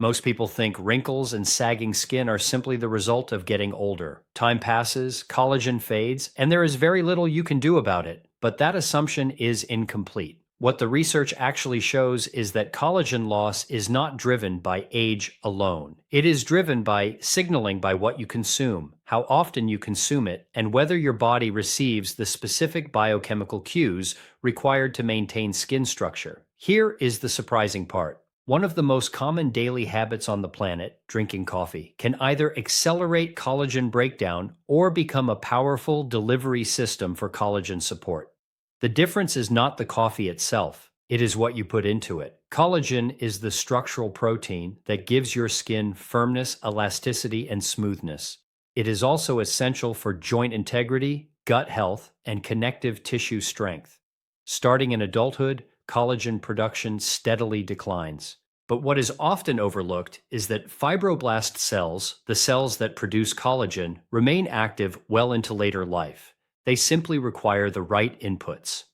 Most people think wrinkles and sagging skin are simply the result of getting older. Time passes, collagen fades, and there is very little you can do about it. But that assumption is incomplete. What the research actually shows is that collagen loss is not driven by age alone. It is driven by signaling by what you consume, how often you consume it, and whether your body receives the specific biochemical cues required to maintain skin structure. Here is the surprising part. One of the most common daily habits on the planet, drinking coffee, can either accelerate collagen breakdown or become a powerful delivery system for collagen support. The difference is not the coffee itself, it is what you put into it. Collagen is the structural protein that gives your skin firmness, elasticity, and smoothness. It is also essential for joint integrity, gut health, and connective tissue strength. Starting in adulthood, collagen production steadily declines. But what is often overlooked is that fibroblast cells, the cells that produce collagen, remain active well into later life. They simply require the right inputs.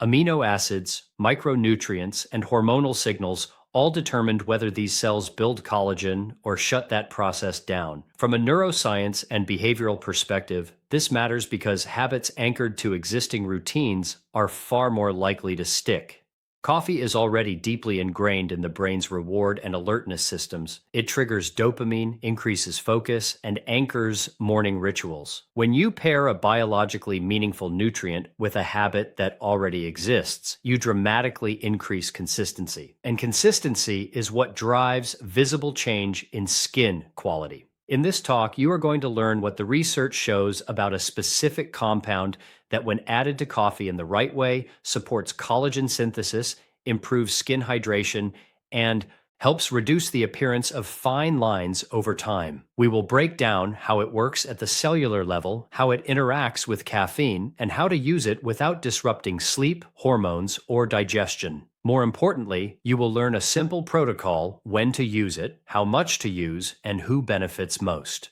Amino acids, micronutrients, and hormonal signals all determined whether these cells build collagen or shut that process down. From a neuroscience and behavioral perspective, this matters because habits anchored to existing routines are far more likely to stick. Coffee is already deeply ingrained in the brain's reward and alertness systems. It triggers dopamine, increases focus, and anchors morning rituals. When you pair a biologically meaningful nutrient with a habit that already exists, you dramatically increase consistency. And consistency is what drives visible change in skin quality. In this talk, you are going to learn what the research shows about a specific compound that, when added to coffee in the right way, supports collagen synthesis, improves skin hydration, and helps reduce the appearance of fine lines over time. We will break down how it works at the cellular level, how it interacts with caffeine, and how to use it without disrupting sleep, hormones, or digestion. More importantly, you will learn a simple protocol: when to use it, how much to use, and who benefits most.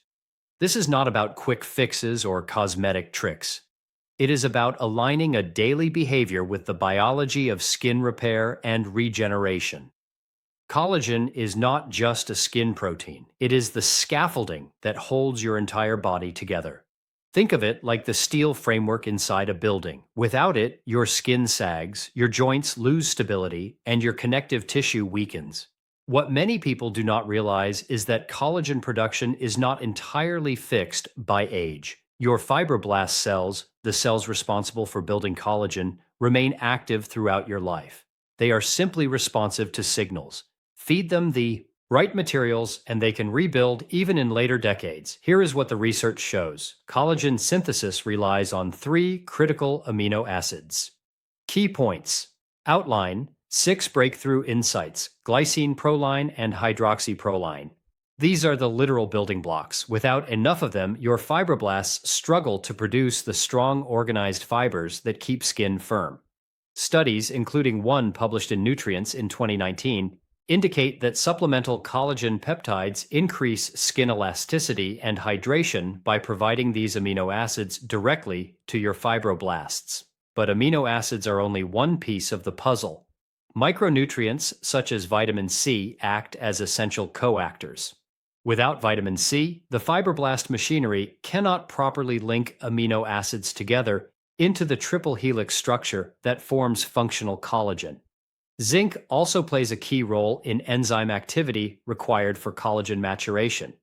This is not about quick fixes or cosmetic tricks. It is about aligning a daily behavior with the biology of skin repair and regeneration. Collagen is not just a skin protein. It is the scaffolding that holds your entire body together. Think of it like the steel framework inside a building. Without it, your skin sags, your joints lose stability, and your connective tissue weakens. What many people do not realize is that collagen production is not entirely fixed by age. Your fibroblast cells, the cells responsible for building collagen, remain active throughout your life. They are simply responsive to signals. Feed them the right materials, and they can rebuild even in later decades. Here is what the research shows. Collagen synthesis relies on 3 critical amino acids. Key points. Outline: 6 breakthrough insights: Glycine, Proline, and Hydroxyproline. These are the literal building blocks. Without enough of them, your fibroblasts struggle to produce the strong, organized fibers that keep skin firm. Studies, including one published in Nutrients in 2019, indicate that supplemental collagen peptides increase skin elasticity and hydration by providing these amino acids directly to your fibroblasts. But amino acids are only one piece of the puzzle. Micronutrients, such as vitamin C, act as essential cofactors. Without vitamin C, the fibroblast machinery cannot properly link amino acids together into the triple helix structure that forms functional collagen. Zinc also plays a key role in enzyme activity required for collagen maturation.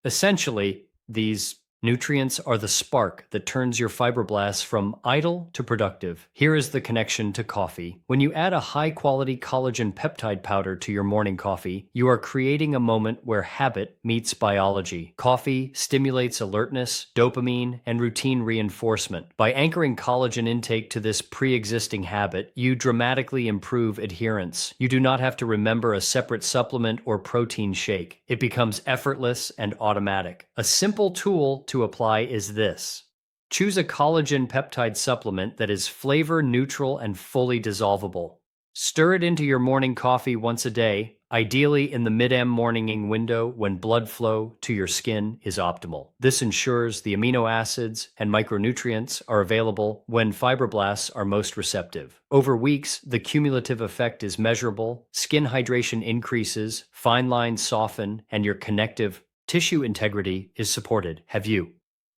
Essentially, these nutrients are the spark that turns your fibroblasts from idle to productive. Here is the connection to coffee. When you add a high-quality collagen peptide powder to your morning coffee, you are creating a moment where habit meets biology. Coffee stimulates alertness, dopamine, and routine reinforcement. By anchoring collagen intake to this pre-existing habit, you dramatically improve adherence. You do not have to remember a separate supplement or protein shake. It becomes effortless and automatic. A simple tool to apply is this. Choose a collagen peptide supplement that is flavor neutral and fully dissolvable. Stir it into your morning coffee once a day, ideally in the mid-AM morning window when blood flow to your skin is optimal. This ensures the amino acids and micronutrients are available when fibroblasts are most receptive. Over weeks, the cumulative effect is measurable, skin hydration increases, fine lines soften, and your connective tissue integrity is supported. Have you?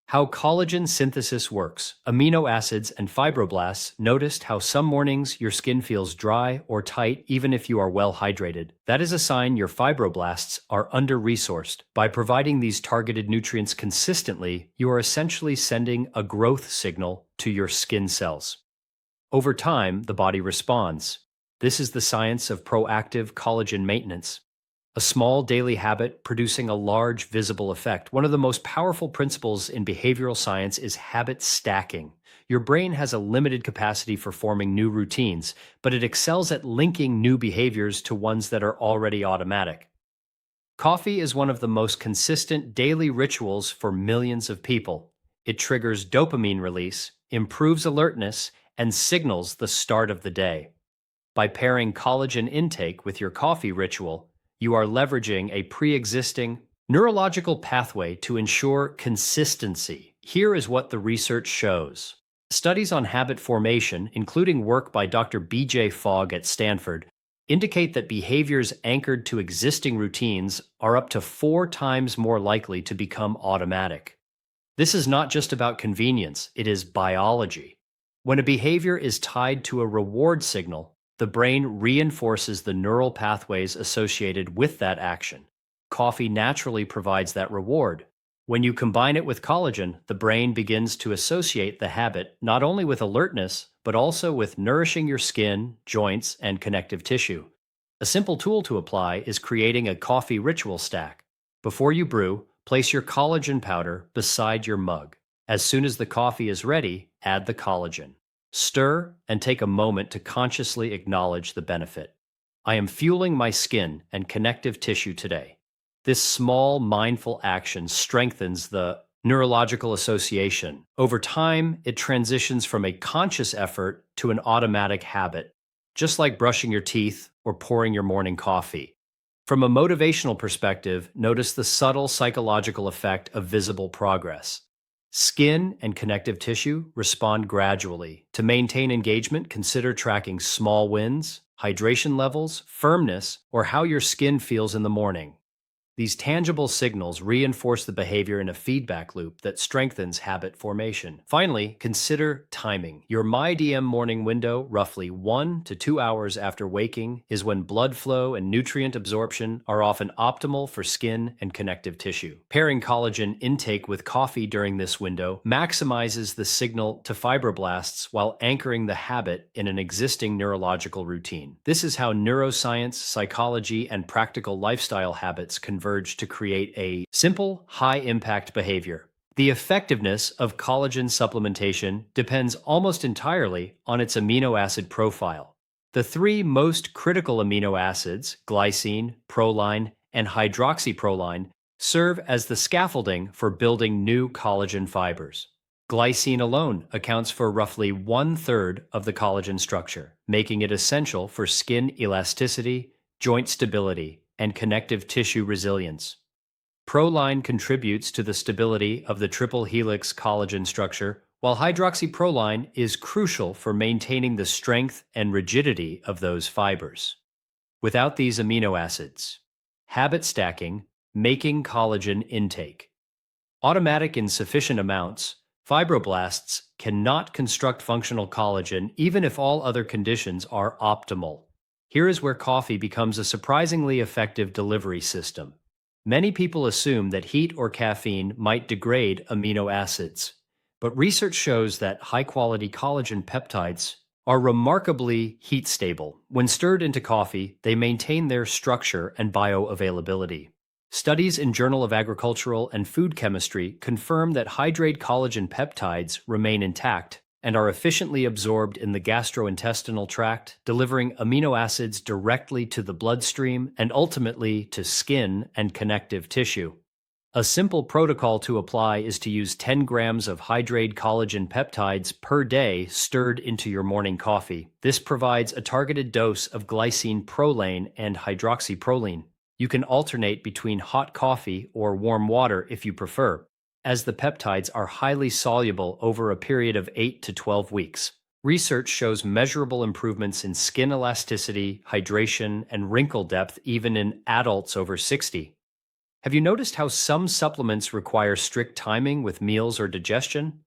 How collagen synthesis works. Amino acids and fibroblasts noticed how some mornings your skin feels dry or tight even if you are well hydrated. That is a sign your fibroblasts are under-resourced. By providing these targeted nutrients consistently, you are essentially sending a growth signal to your skin cells. Over time, the body responds. This is the science of proactive collagen maintenance. A small daily habit producing a large visible effect. One of the most powerful principles in behavioral science is habit stacking. Your brain has a limited capacity for forming new routines, but it excels at linking new behaviors to ones that are already automatic. Coffee is one of the most consistent daily rituals for millions of people. It triggers dopamine release, improves alertness, and signals the start of the day. By pairing collagen intake with your coffee ritual, you are leveraging a pre-existing neurological pathway to ensure consistency. Here is what the research shows. Studies on habit formation, including work by Dr. B.J. Fogg at Stanford, indicate that behaviors anchored to existing routines are up to 4 times more likely to become automatic. This is not just about convenience, it is biology. When a behavior is tied to a reward signal, the brain reinforces the neural pathways associated with that action. Coffee naturally provides that reward. When you combine it with collagen, the brain begins to associate the habit not only with alertness, but also with nourishing your skin, joints, and connective tissue. A simple tool to apply is creating a coffee ritual stack. Before you brew, place your collagen powder beside your mug. As soon as the coffee is ready, add the collagen. Stir and take a moment to consciously acknowledge the benefit. I am fueling my skin and connective tissue today. This small, mindful action strengthens the neurological association. Over time, it transitions from a conscious effort to an automatic habit, just like brushing your teeth or pouring your morning coffee. From a motivational perspective, notice the subtle psychological effect of visible progress. Skin and connective tissue respond gradually. To maintain engagement, consider tracking small wins, hydration levels, firmness, or how your skin feels in the morning. These tangible signals reinforce the behavior in a feedback loop that strengthens habit formation. Finally, consider timing. Your MyDM morning window, roughly 1 to 2 hours after waking, is when blood flow and nutrient absorption are often optimal for skin and connective tissue. Pairing collagen intake with coffee during this window maximizes the signal to fibroblasts while anchoring the habit in an existing neurological routine. This is how neuroscience, psychology, and practical lifestyle habits converge to create a simple, high-impact behavior. The effectiveness of collagen supplementation depends almost entirely on its amino acid profile. The 3 most critical amino acids, glycine, proline, and hydroxyproline, serve as the scaffolding for building new collagen fibers. Glycine alone accounts for roughly 1/3 of the collagen structure, making it essential for skin elasticity, joint stability, and connective tissue resilience. Proline contributes to the stability of the triple helix collagen structure, while hydroxyproline is crucial for maintaining the strength and rigidity of those fibers. Without these amino acids, habit stacking, making collagen intake. Automatic in sufficient amounts, fibroblasts cannot construct functional collagen even if all other conditions are optimal. Here is where coffee becomes a surprisingly effective delivery system. Many people assume that heat or caffeine might degrade amino acids, but research shows that high-quality collagen peptides are remarkably heat-stable. When stirred into coffee, they maintain their structure and bioavailability. Studies in Journal of Agricultural and Food Chemistry confirm that hydrate collagen peptides remain intact and are efficiently absorbed in the gastrointestinal tract, delivering amino acids directly to the bloodstream and ultimately to skin and connective tissue. A simple protocol to apply is to use 10 grams of hydrated collagen peptides per day stirred into your morning coffee. This provides a targeted dose of glycine proline and hydroxyproline. You can alternate between hot coffee or warm water if you prefer, as the peptides are highly soluble over a period of 8 to 12 weeks. Research shows measurable improvements in skin elasticity, hydration, and wrinkle depth even in adults over 60. Have you noticed how some supplements require strict timing with meals or digestion?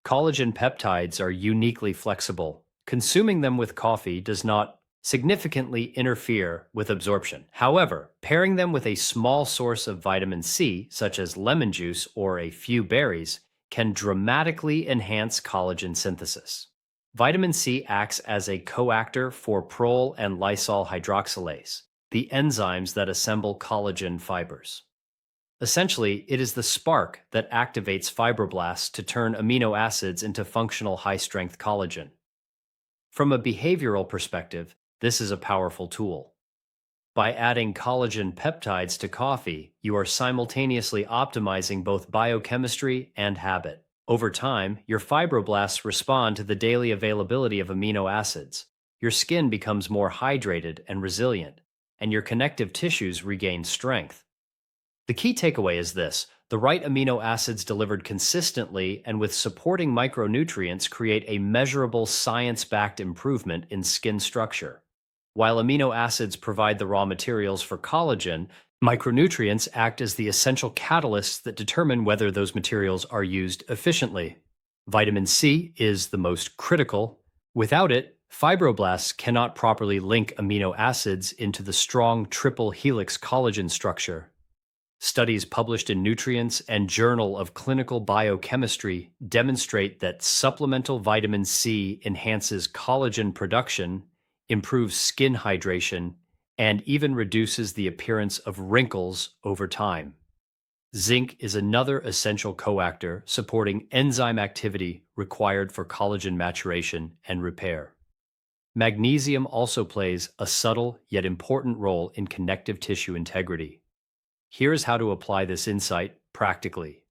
Collagen peptides are uniquely flexible. Consuming them with coffee does not significantly interfere with absorption. However, pairing them with a small source of vitamin C, such as lemon juice or a few berries, can dramatically enhance collagen synthesis. Vitamin C acts as a coactor for prol and lysol hydroxylase, the enzymes that assemble collagen fibers. Essentially, it is the spark that activates fibroblasts to turn amino acids into functional high-strength collagen. From a behavioral perspective, this is a powerful tool. By adding collagen peptides to coffee, you are simultaneously optimizing both biochemistry and habit. Over time, your fibroblasts respond to the daily availability of amino acids. Your skin becomes more hydrated and resilient, and your connective tissues regain strength. The key takeaway is this: the right amino acids delivered consistently and with supporting micronutrients create a measurable science-backed improvement in skin structure. While amino acids provide the raw materials for collagen, micronutrients act as the essential catalysts that determine whether those materials are used efficiently. Vitamin C is the most critical. Without it, fibroblasts cannot properly link amino acids into the strong triple helix collagen structure. Studies published in Nutrients and Journal of Clinical Biochemistry demonstrate that supplemental vitamin C enhances collagen production, improves skin hydration, and even reduces the appearance of wrinkles over time. Zinc is another essential coactor supporting enzyme activity required for collagen maturation and repair. Magnesium also plays a subtle yet important role in connective tissue integrity. Here's how to apply this insight practically.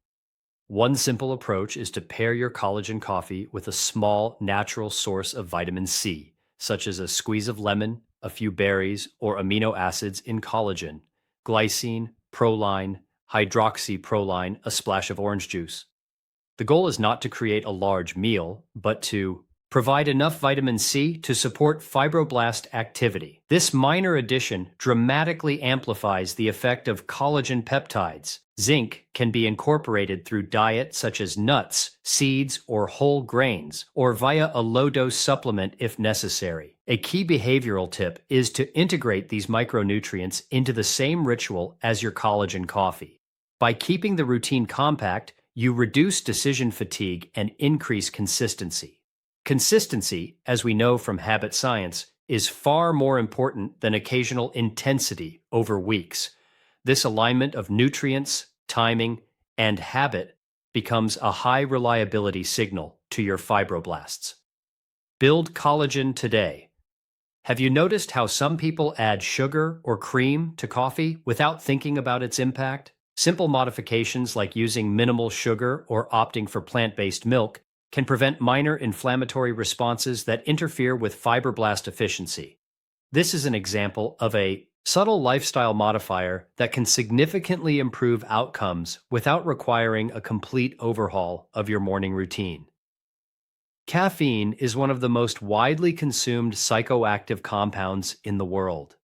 One simple approach is to pair your collagen coffee with a small natural source of vitamin C, such as a squeeze of lemon, a few berries, or amino acids in collagen, glycine, proline, hydroxyproline, a splash of orange juice. The goal is not to create a large meal, but to provide enough vitamin C to support fibroblast activity. This minor addition dramatically amplifies the effect of collagen peptides. Zinc can be incorporated through diet such as nuts, seeds, or whole grains, or via a low-dose supplement if necessary. A key behavioral tip is to integrate these micronutrients into the same ritual as your collagen coffee. By keeping the routine compact, you reduce decision fatigue and increase consistency. Consistency, as we know from habit science, is far more important than occasional intensity over weeks. This alignment of nutrients, timing, and habit becomes a high reliability signal to your fibroblasts. Build collagen today. Have you noticed how some people add sugar or cream to coffee without thinking about its impact? Simple modifications like using minimal sugar or opting for plant-based milk can prevent minor inflammatory responses that interfere with fibroblast efficiency. This is an example of a subtle lifestyle modifier that can significantly improve outcomes without requiring a complete overhaul of your morning routine. Caffeine is one of the most widely consumed psychoactive compounds in the world,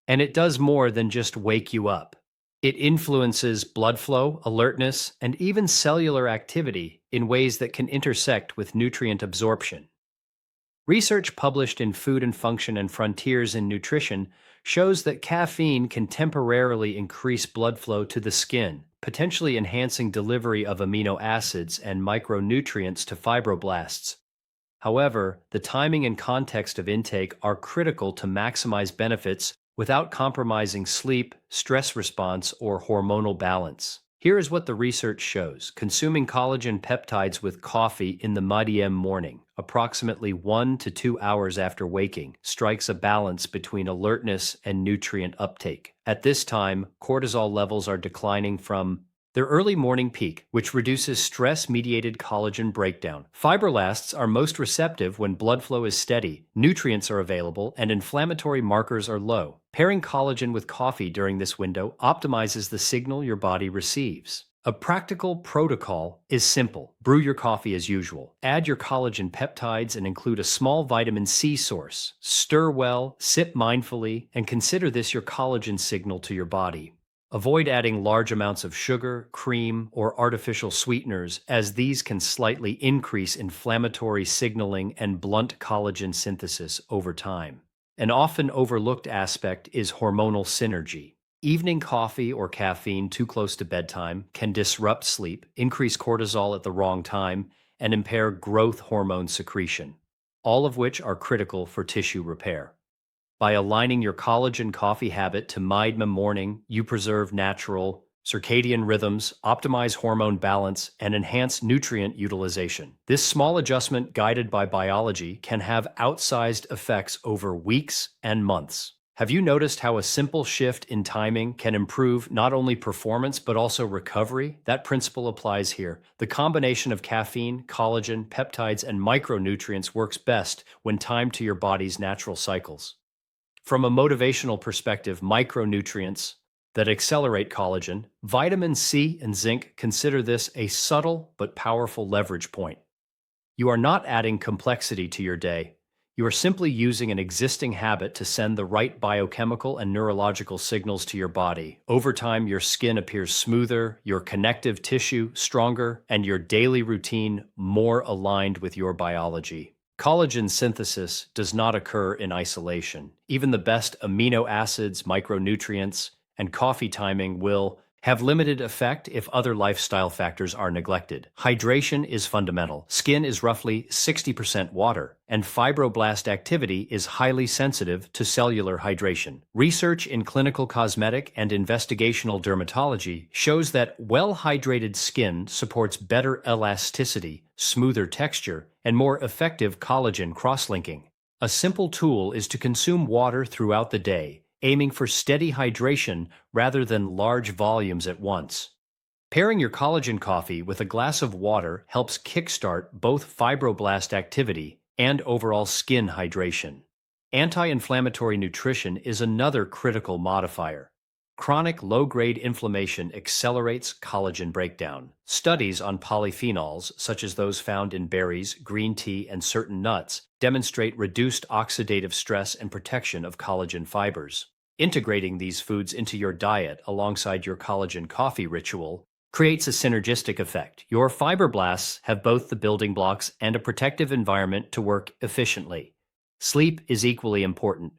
and it does more than just wake you up. It influences blood flow, alertness, and even cellular activity in ways that can intersect with nutrient absorption. Research published in Food and Function and Frontiers in Nutrition shows that caffeine can temporarily increase blood flow to the skin, potentially enhancing delivery of amino acids and micronutrients to fibroblasts. However, the timing and context of intake are critical to maximize benefits without compromising sleep, stress response, or hormonal balance. Here is what the research shows. Consuming collagen peptides with coffee in the mid-AM morning, approximately 1 to 2 hours after waking, strikes a balance between alertness and nutrient uptake. At this time, cortisol levels are declining from Their early morning peak, which reduces stress-mediated collagen breakdown. Fibroblasts are most receptive when blood flow is steady, nutrients are available, and inflammatory markers are low. Pairing collagen with coffee during this window optimizes the signal your body receives. A practical protocol is simple. Brew your coffee as usual. Add your collagen peptides and include a small vitamin C source. Stir well, sip mindfully, and consider this your collagen signal to your body. Avoid adding large amounts of sugar, cream, or artificial sweeteners, as these can slightly increase inflammatory signaling and blunt collagen synthesis over time. An often overlooked aspect is hormonal synergy. Evening coffee or caffeine too close to bedtime can disrupt sleep, increase cortisol at the wrong time, and impair growth hormone secretion, all of which are critical for tissue repair. By aligning your collagen coffee habit to Midma morning, you preserve natural circadian rhythms, optimize hormone balance, and enhance nutrient utilization. This small adjustment, guided by biology, can have outsized effects over weeks and months. Have you noticed how a simple shift in timing can improve not only performance but also recovery? That principle applies here. The combination of caffeine, collagen, peptides, and micronutrients works best when timed to your body's natural cycles. From a motivational perspective, micronutrients that accelerate collagen, vitamin C and zinc, consider this a subtle but powerful leverage point. You are not adding complexity to your day. You are simply using an existing habit to send the right biochemical and neurological signals to your body. Over time, your skin appears smoother, your connective tissue stronger, and your daily routine more aligned with your biology. Collagen synthesis does not occur in isolation. Even the best amino acids, micronutrients, and coffee timing will have limited effect if other lifestyle factors are neglected. Hydration is fundamental. Skin is roughly 60% water, and fibroblast activity is highly sensitive to cellular hydration. Research in clinical cosmetic and investigational dermatology shows that well-hydrated skin supports better elasticity, smoother texture, and more effective collagen cross-linking. A simple tool is to consume water throughout the day, aiming for steady hydration rather than large volumes at once. Pairing your collagen coffee with a glass of water helps kickstart both fibroblast activity and overall skin hydration. Anti-inflammatory nutrition is another critical modifier. Chronic low-grade inflammation accelerates collagen breakdown. Studies on polyphenols, such as those found in berries, green tea, and certain nuts, demonstrate reduced oxidative stress and protection of collagen fibers. Integrating these foods into your diet alongside your collagen coffee ritual creates a synergistic effect. Your fibroblasts have both the building blocks and a protective environment to work efficiently. Sleep is equally important.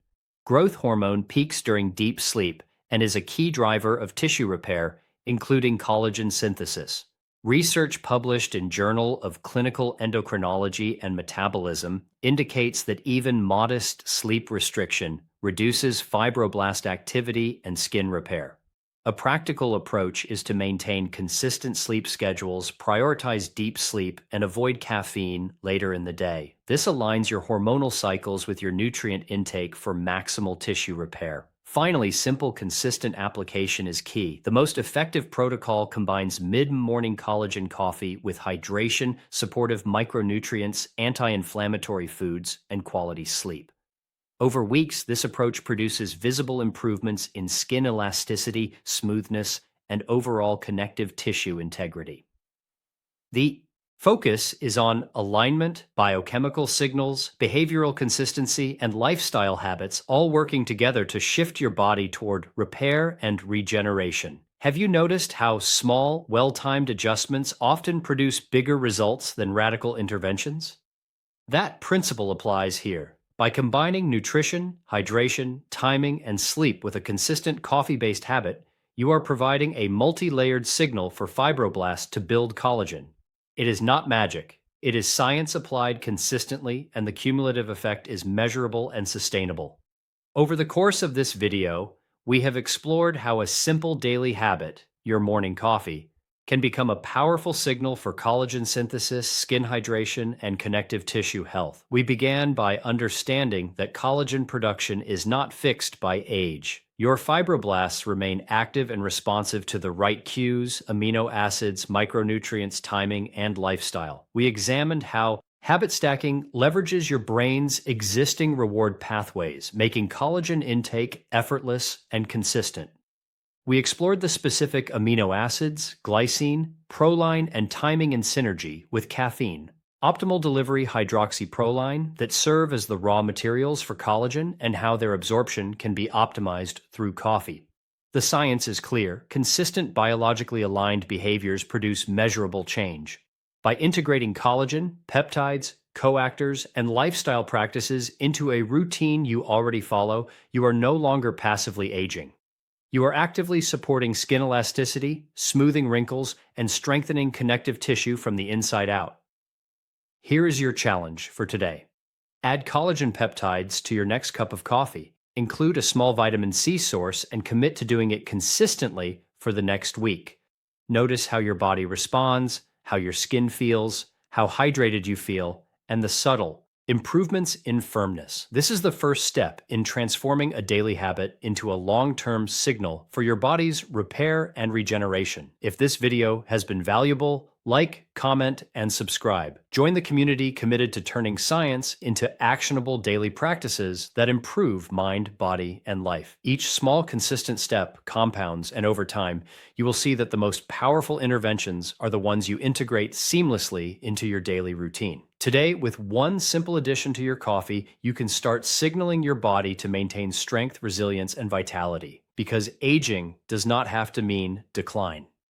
Growth hormone peaks during deep sleep and is a key driver of tissue repair, including collagen synthesis. Research published in Journal of Clinical Endocrinology and Metabolism indicates that even modest sleep restriction reduces fibroblast activity and skin repair. A practical approach is to maintain consistent sleep schedules, prioritize deep sleep, and avoid caffeine later in the day. This aligns your hormonal cycles with your nutrient intake for maximal tissue repair. Finally, simple, consistent application is key. The most effective protocol combines mid-morning collagen coffee with hydration, supportive micronutrients, anti-inflammatory foods, and quality sleep. Over weeks, this approach produces visible improvements in skin elasticity, smoothness, and overall connective tissue integrity. The focus is on alignment, biochemical signals, behavioral consistency, and lifestyle habits, all working together to shift your body toward repair and regeneration. Have you noticed how small, well-timed adjustments often produce bigger results than radical interventions? That principle applies here. By combining nutrition, hydration, timing, and sleep with a consistent coffee-based habit, you are providing a multi-layered signal for fibroblasts to build collagen. It is not magic. It is science applied consistently, and the cumulative effect is measurable and sustainable. Over the course of this video, we have explored how a simple daily habit, your morning coffee, can become a powerful signal for collagen synthesis, skin hydration, and connective tissue health. We began by understanding that collagen production is not fixed by age. Your fibroblasts remain active and responsive to the right cues, amino acids, micronutrients, timing, and lifestyle. We examined how habit stacking leverages your brain's existing reward pathways, making collagen intake effortless and consistent. We explored the specific amino acids, glycine, proline, and timing in synergy with caffeine. Optimal delivery hydroxyproline that serve as the raw materials for collagen and how their absorption can be optimized through coffee. The science is clear. Consistent biologically aligned behaviors produce measurable change. By integrating collagen, peptides, cofactors, and lifestyle practices into a routine you already follow, you are no longer passively aging. You are actively supporting skin elasticity, smoothing wrinkles, and strengthening connective tissue from the inside out. Here is your challenge for today. Add collagen peptides to your next cup of coffee. Include a small vitamin C source and commit to doing it consistently for the next week. Notice how your body responds, how your skin feels, how hydrated you feel, and the subtle improvements in firmness. This is the first step in transforming a daily habit into a long-term signal for your body's repair and regeneration. If this video has been valuable, like, comment, and subscribe. Join the community committed to turning science into actionable daily practices that improve mind, body, and life. Each small, consistent step compounds, and over time, you will see that the most powerful interventions are the ones you integrate seamlessly into your daily routine. Today, with one simple addition to your coffee, you can start signaling your body to maintain strength, resilience, and vitality, because aging does not have to mean decline.